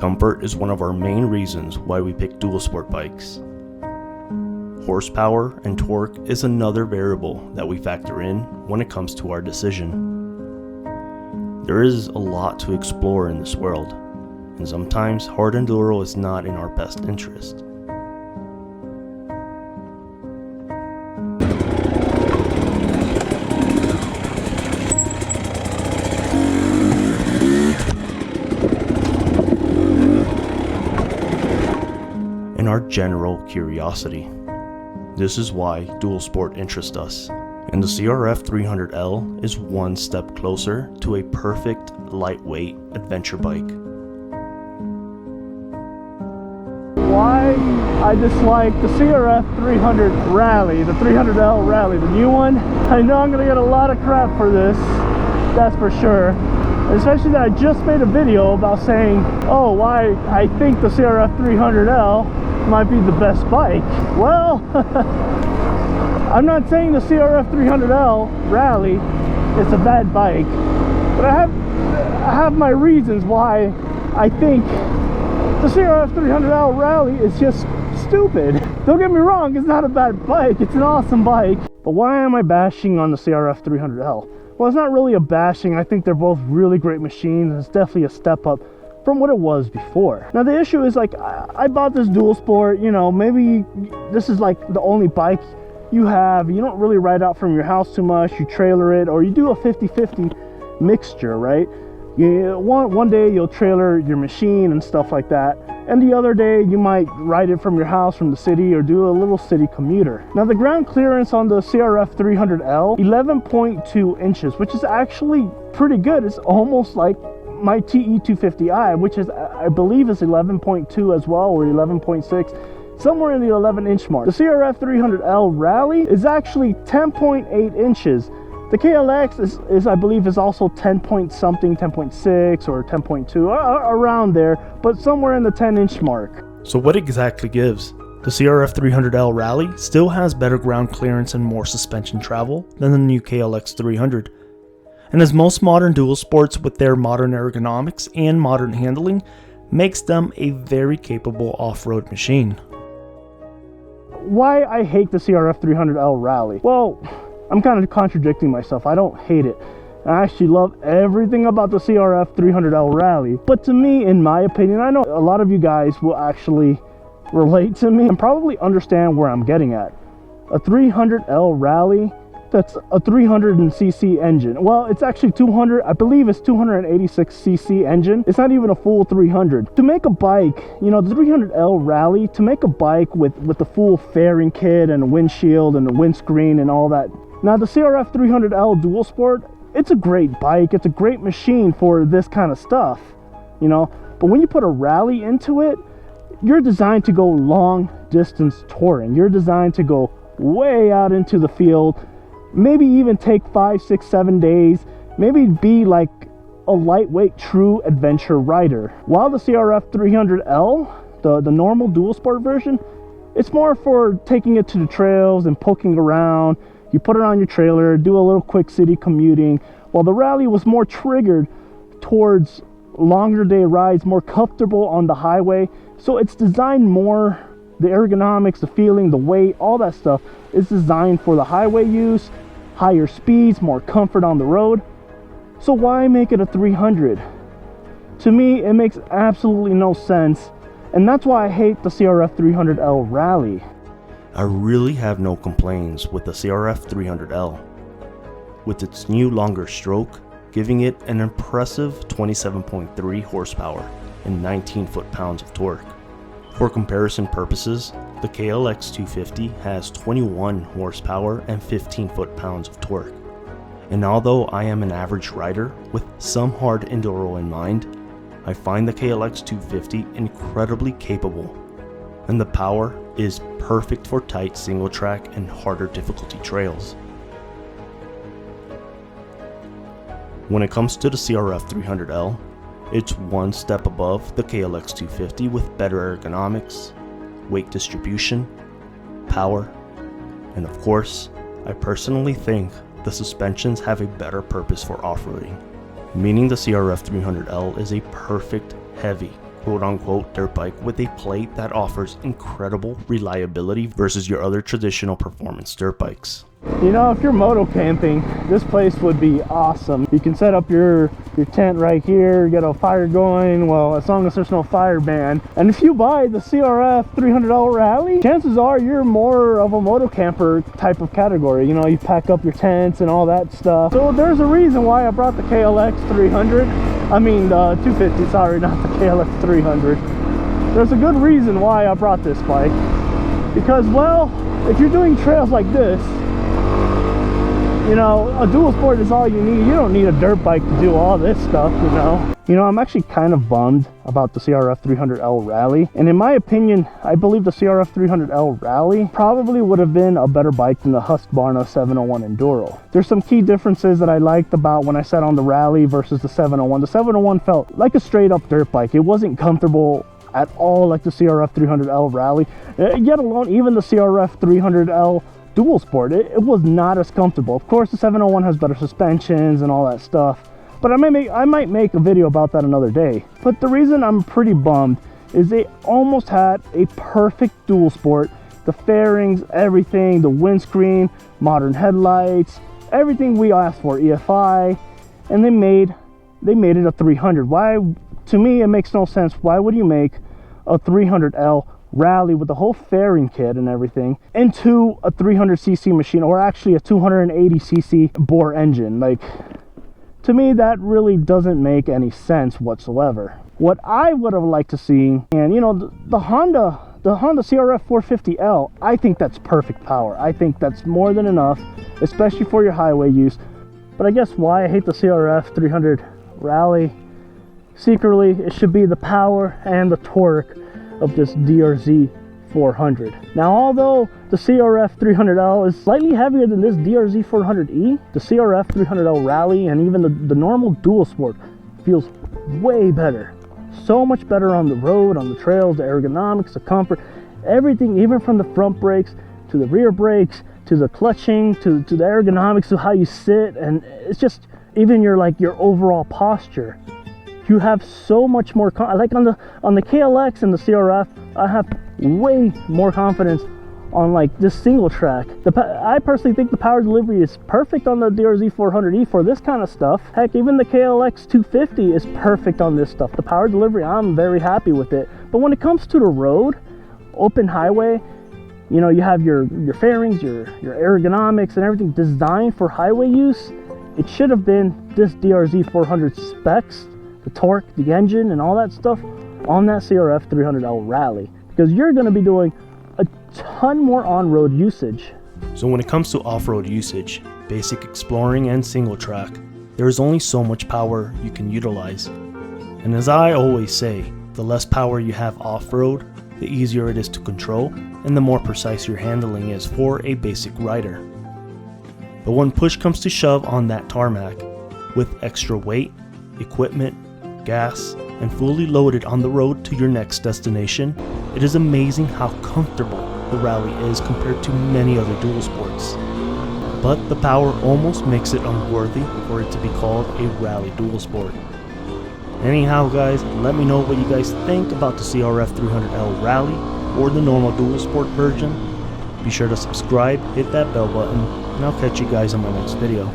Comfort is one of our main reasons why we pick dual sport bikes. Horsepower and torque is another variable that we factor in when it comes to our decision. There is a lot to explore in this world, and sometimes hard enduro is not in our best interest. And our general curiosity. This is why dual sport interests us, and the CRF300L is one step closer to a perfect lightweight adventure bike. Why I dislike the CRF300 Rally, the 300L Rally, the new one. I know I'm going to get a lot of crap for this, that's for sure. Especially that I just made a video about saying, oh, why I think the CRF300L might be the best bike. Well, I'm not saying the CRF300L Rally is a bad bike, but I have my reasons why I think the CRF300L Rally is just stupid. Don't get me wrong, it's not a bad bike, it's an awesome bike. But why am I bashing on the CRF300L? Well, it's not really a bashing. I think they're both really great machines. It's definitely a step up from what it was before. Now the issue is, like, I bought this dual sport, you know, maybe this is like the only bike you have. You don't really ride out from your house too much, you trailer it, or you do a 50-50 mixture, right? One day you'll trailer your machine and stuff like that, and the other day you might ride it from your house, from the city, or do a little city commuter. Now the ground clearance on the CRF300L, 11.2 inches, which is actually pretty good. It's almost like my TE250i, which is, I believe, is 11.2 as well, or 11.6, somewhere in the 11-inch mark. The CRF300L Rally is actually 10.8 inches. The KLX is I believe is also 10 point something, 10.6 or 10.2, around there, but somewhere in the 10-inch mark. So what exactly gives? The CRF300L Rally still has better ground clearance and more suspension travel than the new KLX 300. And as most modern dual sports with their modern ergonomics and modern handling, makes them a very capable off-road machine. Why I hate the CRF300L Rally? Well, I'm kind of contradicting myself. I don't hate it. I actually love everything about the CRF300L Rally. But to me, in my opinion, I know a lot of you guys will actually relate to me and probably understand where I'm getting at. A 300L Rally, that's a 300cc engine. Well, it's actually 200, I believe it's 286cc engine. It's not even a full 300. To make a bike, you know, the 300L Rally, to make a bike with the full fairing kit and a windshield and a windscreen and all that. Now the CRF300L Dual Sport, it's a great bike. It's a great machine for this kind of stuff, you know. But when you put a Rally into it, you're designed to go long distance touring. You're designed to go way out into the field, maybe even take 5, 6, 7 days, maybe be like a lightweight true adventure rider. While the CRF300L, the normal dual sport version, it's more for taking it to the trails and poking around. You put it on your trailer, do a little quick city commuting, while the Rally was more triggered towards longer day rides, more comfortable on the highway. So it's designed more, the ergonomics, the feeling, the weight, all that stuff is designed for the highway use, higher speeds, more comfort on the road. So why make it a 300? To me, it makes absolutely no sense, and that's why I hate the CRF300L Rally. I really have no complaints with the CRF300L, with its new longer stroke, giving it an impressive 27.3 horsepower and 19 foot-pounds of torque. For comparison purposes, the KLX 250 has 21 horsepower and 15 foot-pounds of torque. And although I am an average rider with some hard enduro in mind, I find the KLX 250 incredibly capable, and the power is perfect for tight single track and harder difficulty trails. When it comes to the CRF300L, it's one step above the KLX 250 with better ergonomics, weight distribution, power, and of course, I personally think the suspensions have a better purpose for off-roading, meaning the CRF300L is a perfect heavy quote-unquote dirt bike with a plate that offers incredible reliability versus your other traditional performance dirt bikes. You know, if you're moto camping, this place would be awesome. You can set up your tent right here, get a fire going, well, as long as there's no fire ban. And if you buy the CRF300L Rally, chances are you're more of a moto camper type of category. You know, you pack up your tents and all that stuff. So there's a reason why I brought the KLX300. I mean, the 250, sorry, not the KLX300. There's a good reason why I brought this bike. Because, well, if you're doing trails like this, you know, a dual sport is all you need. You don't need a dirt bike to do all this stuff, you know. You know, I'm actually kind of bummed about the CRF300L Rally. And in my opinion, I believe the CRF300L Rally probably would have been a better bike than the Husqvarna 701 Enduro. There's some key differences that I liked about when I sat on the Rally versus the 701. The 701 felt like a straight up dirt bike. It wasn't comfortable at all like the CRF300L Rally, yet alone even the CRF300L dual sport, it was not as comfortable. Of course, the 701 has better suspensions and all that stuff, but I might make a video about that another day. But the reason I'm pretty bummed is they almost had a perfect dual sport. The fairings, everything, the windscreen, modern headlights, everything we asked for, EFI, and they made it a 300. Why? To me, it makes no sense. Why would you make a 300L Rally with the whole fairing kit and everything into a 300cc machine, or actually a 280cc bore engine? Like, to me, that really doesn't make any sense whatsoever. What I would have liked to see, and you know, the Honda CRF450L, I think that's perfect power. I think that's more than enough, especially for your highway use. But I guess why I hate the CRF300 Rally, secretly, it should be the power and the torque of this DRZ 400. Now, although the CRF300L is slightly heavier than this DRZ 400E, the CRF300L Rally and even the normal dual sport feels way better. So much better on the road, on the trails, the ergonomics, the comfort, everything, even from the front brakes to the rear brakes to the clutching to the ergonomics of how you sit, and it's just even your overall posture. You have so much more like on the KLX and the CRF, I have way more confidence on like this single track. I personally think the power delivery is perfect on the DRZ 400E for this kind of stuff. Heck, even the KLX 250 is perfect on this stuff. The power delivery, I'm very happy with it. But when it comes to the road, open highway, you know, you have your fairings, your ergonomics and everything designed for highway use. It should have been this DRZ 400 specs, the torque, the engine, and all that stuff on that CRF300L Rally, because you're going to be doing a ton more on-road usage. So when it comes to off-road usage, basic exploring and single track, there is only so much power you can utilize. And as I always say, the less power you have off-road, the easier it is to control and the more precise your handling is for a basic rider. But when push comes to shove on that tarmac, with extra weight, equipment, gas, and fully loaded on the road to your next destination, it is amazing how comfortable the Rally is compared to many other dual sports. But the power almost makes it unworthy for it to be called a Rally dual sport. Anyhow guys, let me know what you guys think about the CRF300L Rally or the normal dual sport version. Be sure to subscribe, hit that bell button, and I'll catch you guys in my next video.